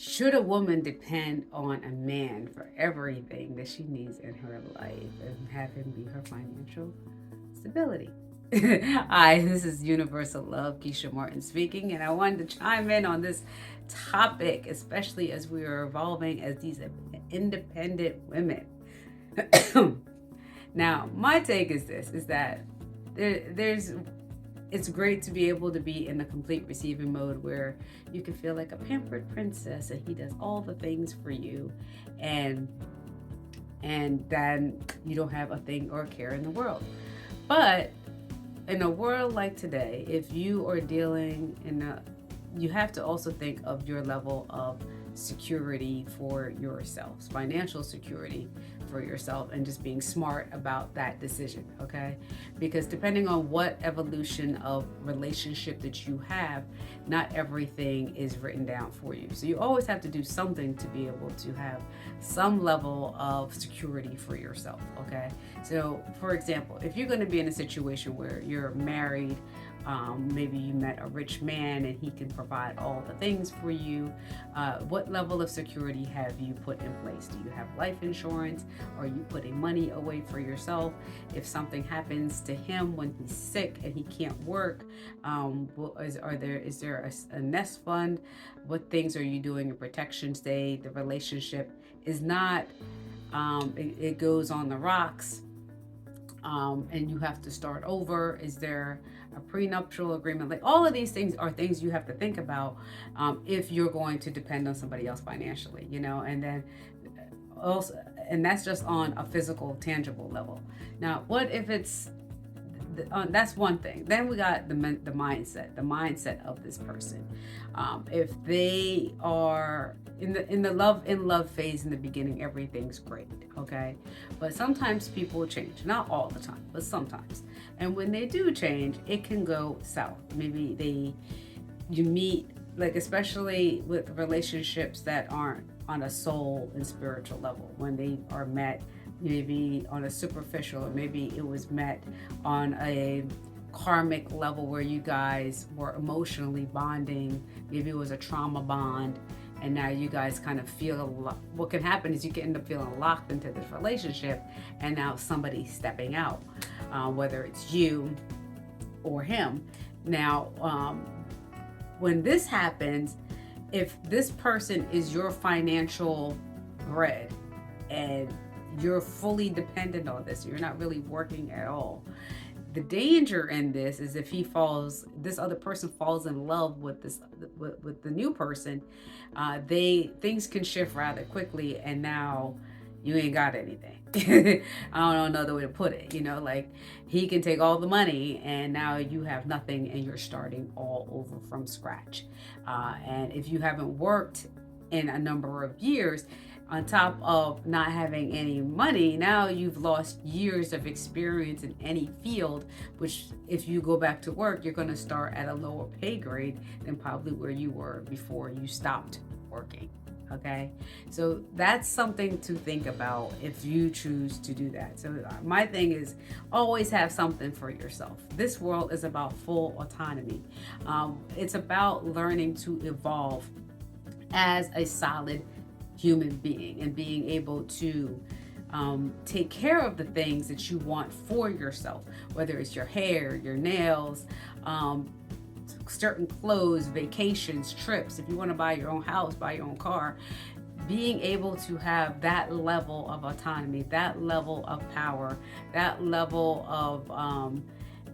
Should a woman depend on a man for everything that she needs in her life and have him be her financial stability? Hi, this is Universal Love, Keisha Martin speaking, and I wanted to chime in on this topic, especially as we are evolving as these independent women. Now, my take is this: is that there's it's great to be able to be in the complete receiving mode where you can feel like a pampered princess and he does all the things for you, and then you don't have a thing or a care in the world. But in a world like today, if you are dealing in a, you have to also think of your level of security for yourselves, financial security for yourself, and just being smart about that decision, okay? Because depending on what evolution of relationship that you have, not everything is written down for you. So you always have to do something to be able to have some level of security for yourself, okay? So, for example, if you're going to be in a situation where you're married, maybe you met a rich man and he can provide all the things for you. What level of security have you put in place? Do you have life insurance? Are you putting money away for yourself? If something happens to him when he's sick and he can't work, is there a nest fund? What things are you doing in protection? Say the relationship is not, it goes on the rocks, and you have to start over. Is there a prenuptial agreement? Like, all of these things are things you have to think about, if you're going to depend on somebody else financially, and then also, and that's just on a physical, tangible level. Now, what if it's that's one thing. Then we got the mindset of this person. If they are in the love phase in the beginning, everything's great, okay. But sometimes people change, not all the time, but sometimes. And when they do change, it can go south. Maybe you meet, like, especially with relationships that aren't on a soul and spiritual level, when they are met maybe on a superficial, or maybe it was met on a karmic level where you guys were emotionally bonding. Maybe it was a trauma bond, and now you guys kind of feel what can happen is you can end up feeling locked into this relationship, and now somebody's stepping out, whether it's you or him. Now, when this happens, if this person is your financial bread and you're fully dependent on this, you're not really working at all. The danger in this is if this other person falls in love with with the new person, things can shift rather quickly, and now you ain't got anything. I don't know another way to put it. Like, he can take all the money, and now you have nothing, and you're starting all over from scratch. And if you haven't worked in a number of years, on top of not having any money, now you've lost years of experience in any field, which, if you go back to work, you're going to start at a lower pay grade than probably where you were before you stopped working. Okay, so that's something to think about if you choose to do that. So my thing is, always have something for yourself. This world is about full autonomy. It's about learning to evolve as a solid human being and being able to take care of the things that you want for yourself, whether it's your hair, your nails, certain clothes, vacations, trips. If you want to buy your own house, buy your own car, being able to have that level of autonomy, that level of power, that level of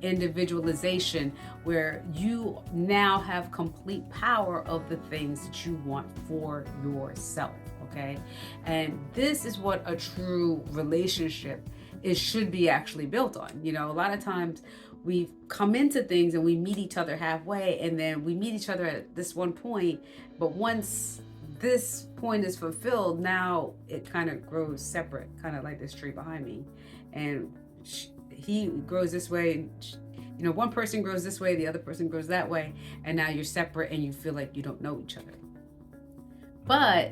individualization, where you now have complete power of the things that you want for yourself. Okay, and this is what a true relationship should be actually built on. A lot of times we come into things and we meet each other halfway, and then we meet each other at this one point, but once this point is fulfilled, now it kind of grows separate, kind of like this tree behind me, and he grows this way. One person grows this way, the other person grows that way, and now you're separate and you feel like you don't know each other. But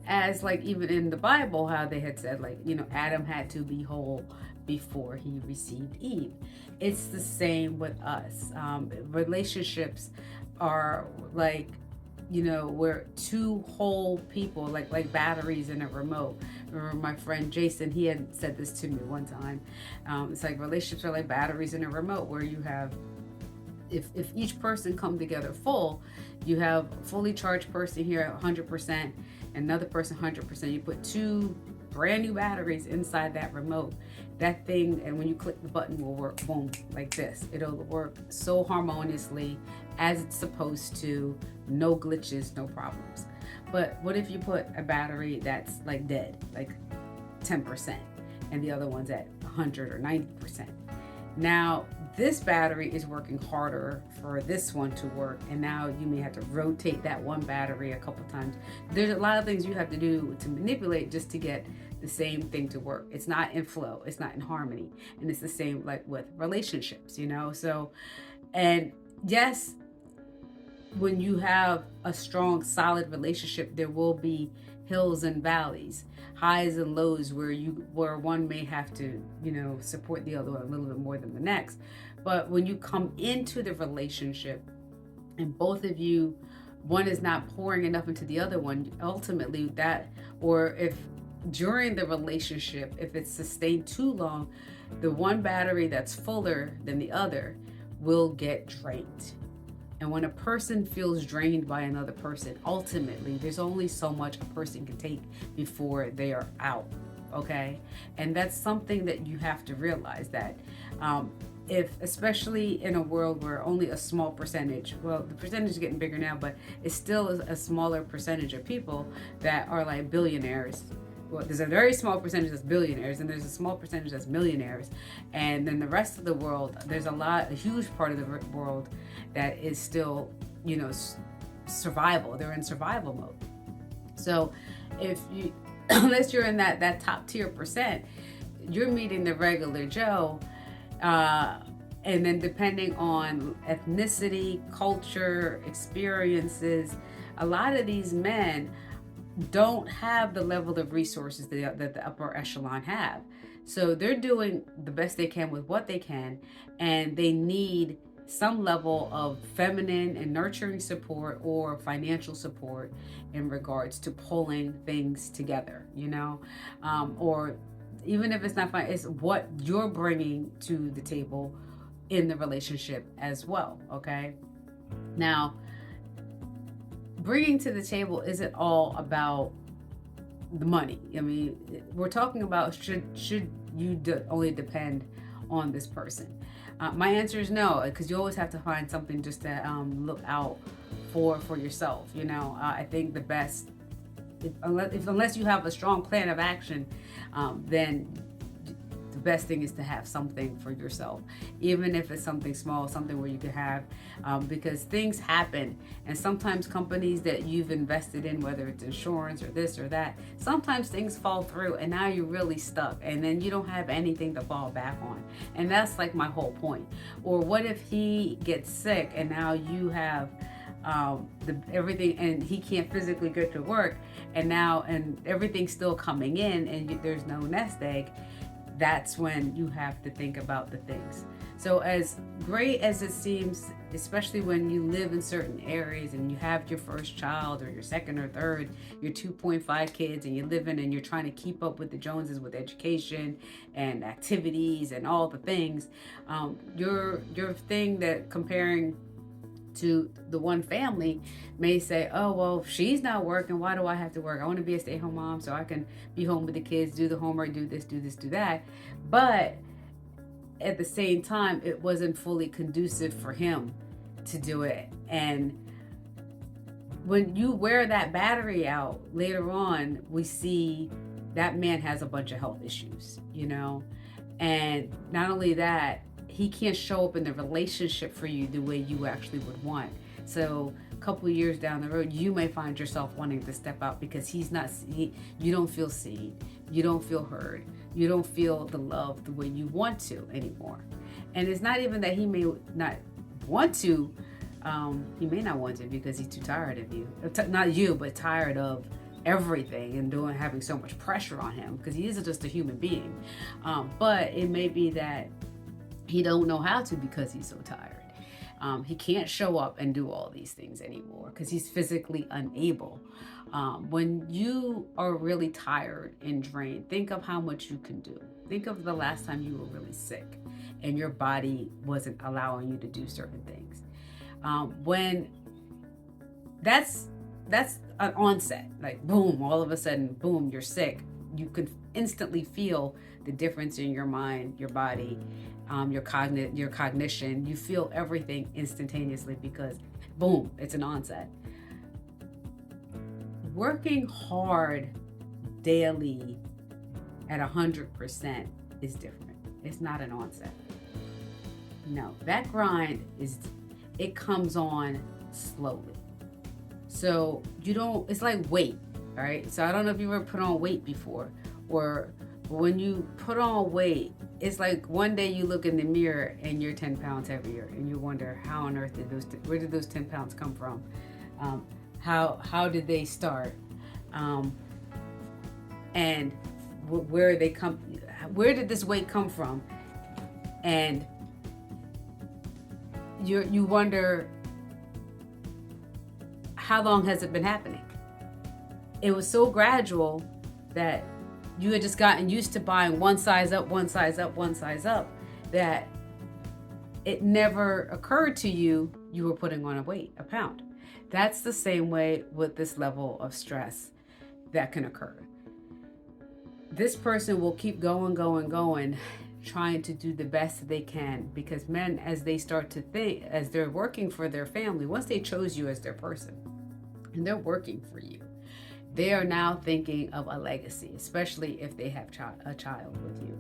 as, like, even in the Bible, how they had said, like, Adam had to be whole before he received Eve. It's the same with us. Relationships are like where two whole people, like batteries in a remote. Remember my friend Jason, he had said this to me one time. It's like relationships are like batteries in a remote, where you have, if each person come together full, you have a fully charged person here 100%, another person 100%. You put two brand new batteries inside that remote, that thing, and when you click the button, will work boom, like this. It'll work so harmoniously as it's supposed to, no glitches, no problems. But what if you put a battery that's like dead, like 10%, and the other one's at 100 or 90%? Now this battery is working harder for this one to work, and now you may have to rotate that one battery a couple times. There's a lot of things you have to do to manipulate just to get the same thing to work. It's not in flow, it's not in harmony. And it's the same like with relationships, so, and yes, when you have a strong solid relationship, there will be hills and valleys, highs and lows, where one may have to support the other one a little bit more than the next. But when you come into the relationship and both of you, one is not pouring enough into the other one, ultimately that, or if during the relationship, if it's sustained too long, the one battery that's fuller than the other will get drained. And when a person feels drained by another person, ultimately, there's only so much a person can take before they are out, okay? And that's something that you have to realize, that if, especially in a world where only a small percentage, well, the percentage is getting bigger now, but it's still a smaller percentage of people that are like billionaires. Well, there's a very small percentage that's billionaires, and there's a small percentage that's millionaires. And then the rest of the world, there's a huge part of the world that is still, survival. They're in survival mode. So if you, unless you're in that top tier percent, you're meeting the regular Joe. And then depending on ethnicity, culture, experiences, a lot of these men don't have the level of resources that the upper echelon have. So they're doing the best they can with what they can, and they need some level of feminine and nurturing support or financial support in regards to pulling things together, or even if it's not fine, it's what you're bringing to the table in the relationship as well, okay? Now, bringing to the table isn't all about the money. I mean, we're talking about should you only depend on this person? My answer is no, because you always have to find something just to look out for yourself. I think the best, unless you have a strong plan of action, then the best thing is to have something for yourself, even if it's something small, something where you could have, because things happen, and sometimes companies that you've invested in, whether it's insurance or this or that, sometimes things fall through, and now you're really stuck, and then you don't have anything to fall back on. And that's like my whole point. Or what if he gets sick and now you have everything, and he can't physically get to work, and everything's still coming in, and there's no nest egg. That's when you have to think about the things. So as great as it seems, especially when you live in certain areas and you have your first child or your second or third, your 2.5 kids, and you're trying to keep up with the Joneses with education and activities and all the things, your thing that comparing to the one family may say, oh, well, she's not working, why do I have to work? I want to be a stay-at-home mom so I can be home with the kids, do the homework, do this, do that. But at the same time, it wasn't fully conducive for him to do it. And when you wear that battery out later on, we see that man has a bunch of health issues, and not only that, he can't show up in the relationship for you the way you actually would want. So a couple of years down the road, you may find yourself wanting to step out because you don't feel seen, you don't feel heard, you don't feel the love the way you want to anymore. And it's not even that he may not want to, he may not want to because he's too tired of you. Not you, but tired of everything and having so much pressure on him, because he isn't just a human being. But it may be that he don't know how to because he's so tired. He can't show up and do all these things anymore because he's physically unable. When you are really tired and drained, think of how much you can do. Think of the last time you were really sick and your body wasn't allowing you to do certain things. When that's an onset, like boom, all of a sudden, boom, you're sick. You can instantly feel the difference in your mind, your body, your cognition. You feel everything instantaneously because boom, it's an onset. Working hard daily at 100% is different. It's not an onset. No, that grind it comes on slowly. So you don't, it's like weight, right? So I don't know if you ever put on weight before, or when you put on weight, it's like one day you look in the mirror and you're 10 pounds heavier and you wonder how on earth where did those 10 pounds come from? How did they start? And where they come, where did this weight come from? And you wonder, how long has it been happening? It was so gradual that you had just gotten used to buying one size up, one size up, one size up, that it never occurred to you were putting on a pound. That's the same way with this level of stress that can occur. This person will keep going, trying to do the best that they can, because men, as they start to think, as they're working for their family, once they chose you as their person and they're working for you, they are now thinking of a legacy, especially if they have a child with you.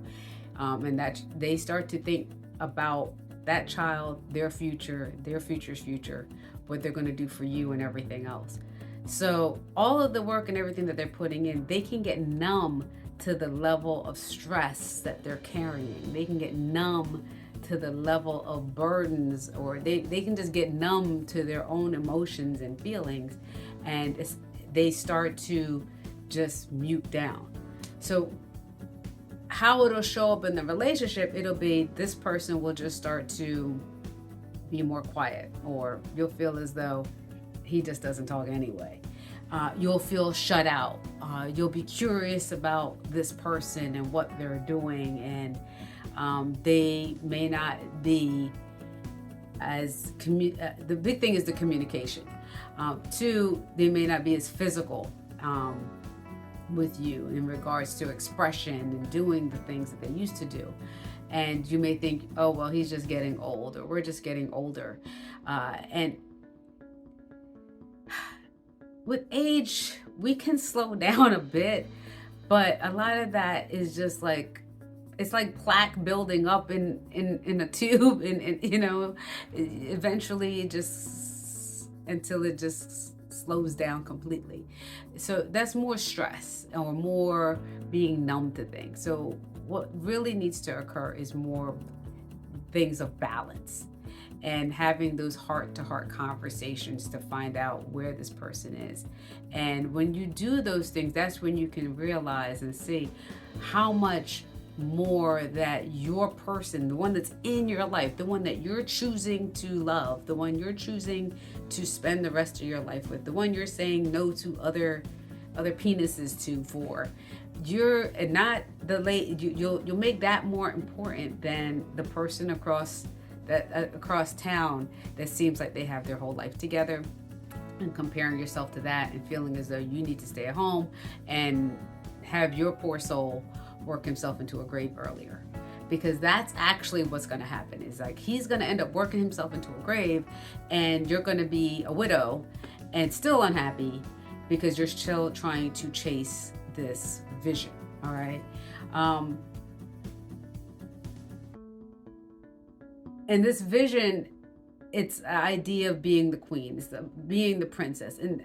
And that they start to think about that child, their future, their future's future, what they're going to do for you and everything else. So all of the work and everything that they're putting in, they can get numb to the level of stress that they're carrying. They can get numb to the level of burdens, or they can just get numb to their own emotions and feelings, and they start to just mute down. So how it'll show up in the relationship, it'll be this person will just start to be more quiet, or you'll feel as though he just doesn't talk anyway. You'll feel shut out. You'll be curious about this person and what they're doing, and they may not be as the big thing is the communication. Two, they may not be as physical with you in regards to expression and doing the things that they used to do. And you may think, oh, well, he's just getting old, or we're just getting older. And with age, we can slow down a bit, but a lot of that is just like, it's like plaque building up in a tube, and eventually just until it just slows down completely. So that's more stress or more being numb to things. So what really needs to occur is more things of balance and having those heart-to-heart conversations to find out where this person is. And when you do those things, that's when you can realize and see how much more that your person, the one that's in your life, the one that you're choosing to love, the one you're choosing to spend the rest of your life with, the one you're saying no to other penises to for, you're not the you'll make that more important than the person across town that seems like they have their whole life together, and comparing yourself to that and feeling as though you need to stay at home and have your poor soul work himself into a grave earlier. Because that's actually what's going to happen, is like he's going to end up working himself into a grave, and you're going to be a widow and still unhappy because you're still trying to chase this vision. All right. And this vision, it's an idea of being the queen, it's being the princess. And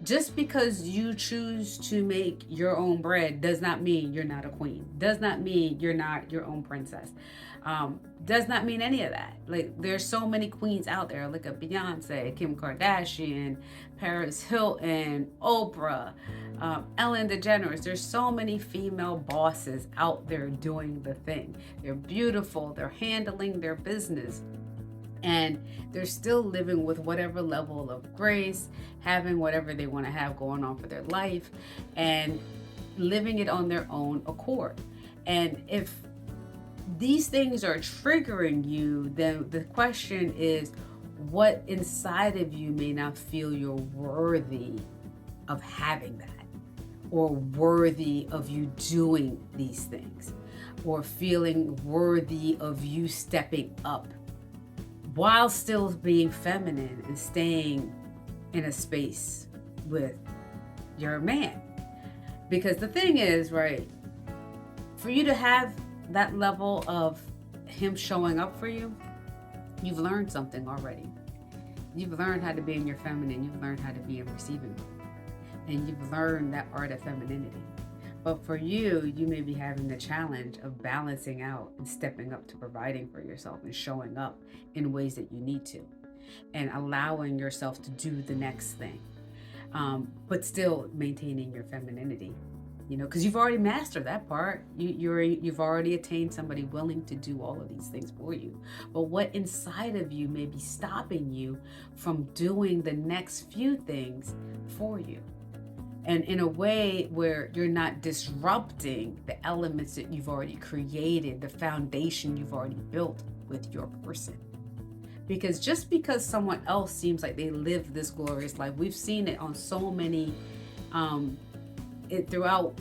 just because you choose to make your own bread does not mean you're not a queen. Does not mean you're not your own princess. Does not mean any of that. Like, there's so many queens out there. Look at Beyonce, Kim Kardashian, Paris Hilton, Oprah, Ellen DeGeneres. There's so many female bosses out there doing the thing. They're beautiful. They're handling their business. And they're still living with whatever level of grace, having whatever they want to have going on for their life, and living it on their own accord. And if these things are triggering you, then the question is, what inside of you may not feel you're worthy of having that, or worthy of you doing these things, or feeling worthy of you stepping up while still being feminine and staying in a space with your man. Because the thing is, right, for you to have that level of him showing up for you, you've learned something already. You've learned how to be in your feminine. You've learned how to be in receiving. And you've learned that art of femininity. But for you, you may be having the challenge of balancing out and stepping up to providing for yourself and showing up in ways that you need to, and allowing yourself to do the next thing, but still maintaining your femininity. Because you've already mastered that part. You've already attained somebody willing to do all of these things for you. But what inside of you may be stopping you from doing the next few things for you? And in a way where you're not disrupting the elements that you've already created, the foundation you've already built with your person. Because just because someone else seems like they live this glorious life, we've seen it on so many, throughout,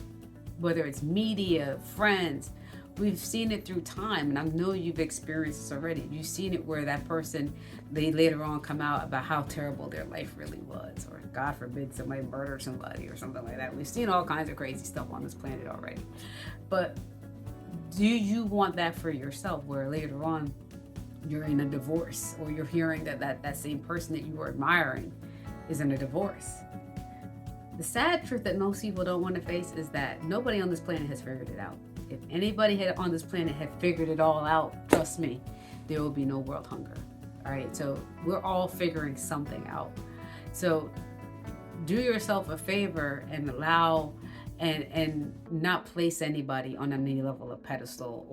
whether it's media, friends, we've seen it through time. And I know you've experienced this already. You've seen it where that person, they later on come out about how terrible their life really was, or God forbid somebody murdered somebody or something like that. We've seen all kinds of crazy stuff on this planet already. But do you want that for yourself, where later on you're in a divorce, or you're hearing that same person that you were admiring is in a divorce? The sad truth that most people don't want to face is that nobody on this planet has figured it out. If anybody on this planet had figured it all out, trust me, there will be no world hunger. All right, so we're all figuring something out. So do yourself a favor and allow and not place anybody on any level of pedestal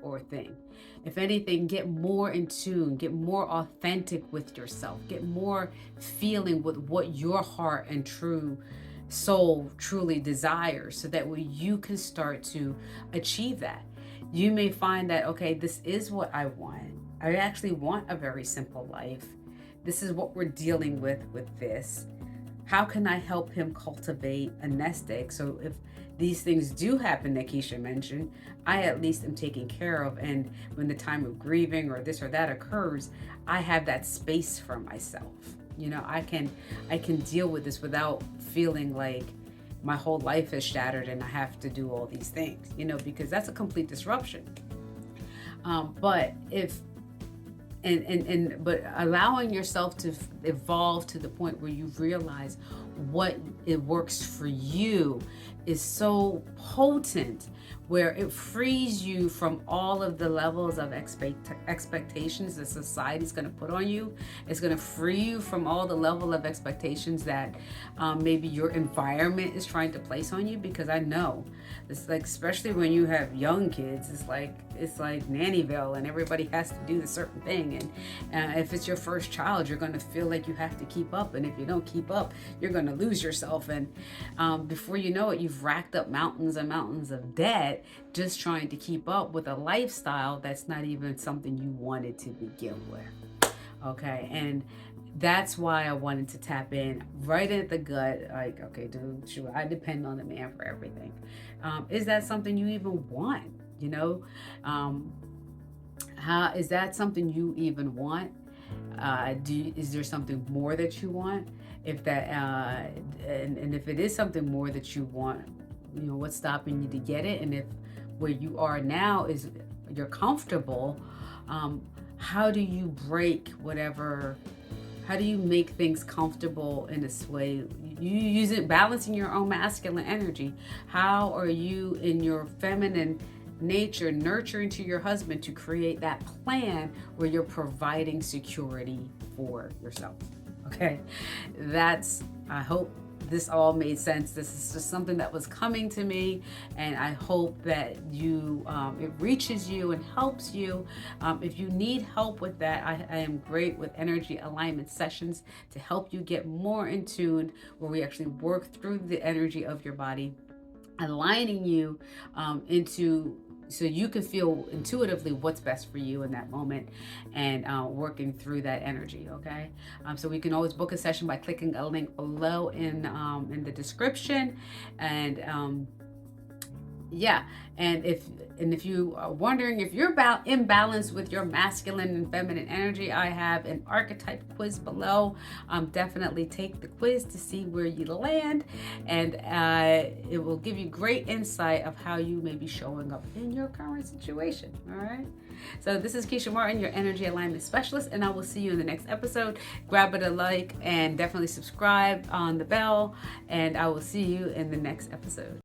or thing. If anything, get more in tune, get more authentic with yourself, get more feeling with what your heart and true soul truly desires, so that way you can start to achieve that. You may find that, okay, this is what I want. I actually want a very simple life. This is what we're dealing with this. How can I help him cultivate a nest egg? So if these things do happen that Keisha mentioned, I at least am taken care of. And when the time of grieving or this or that occurs, I have that space for myself. I can deal with this without feeling like my whole life is shattered and I have to do all these things, because that's a complete disruption. But allowing yourself to evolve to the point where you realize what it works for you is so potent, where it frees you from all of the levels of expectations that society's going to put on you. It's going to free you from all the level of expectations that maybe your environment is trying to place on you. Because I know it's like, especially when you have young kids, it's like Nannyville, and everybody has to do a certain thing. And if it's your first child, you're going to feel like you have to keep up. And if you don't keep up, you're going to lose yourself. And before you know it, you've racked up mountains and mountains of debt just trying to keep up with a lifestyle that's not even something you wanted to begin with. Okay, and that's why I wanted to tap in right at the gut. Like, okay, dude, should I depend on the man for everything? Is that something you even want? How is that something you even want? Is there something more that you want? If that and if it is something more that you want, what's stopping you to get it? And if where you are now is you're comfortable, how do you break whatever? How do you make things comfortable in this way? You use it balancing your own masculine energy. How are you in your feminine nature nurturing to your husband to create that plan where you're providing security for yourself? Okay, I hope this all made sense. This is just something that was coming to me, and I hope that it reaches you and helps you. If you need help with that, I am great with energy alignment sessions to help you get more in tune, where we actually work through the energy of your body, aligning you into so you can feel intuitively what's best for you in that moment, and working through that energy. Okay, so we can always book a session by clicking a link below in the description, and yeah, and if you are wondering if you're about imbalanced with your masculine and feminine energy, I have an archetype quiz below. Definitely take the quiz to see where you land, and it will give you great insight of how you may be showing up in your current situation. All right, so this is Keisha Martin, your energy alignment specialist, and I will see you in the next episode. Grab it a like and definitely subscribe on the bell, and I will see you in the next episode.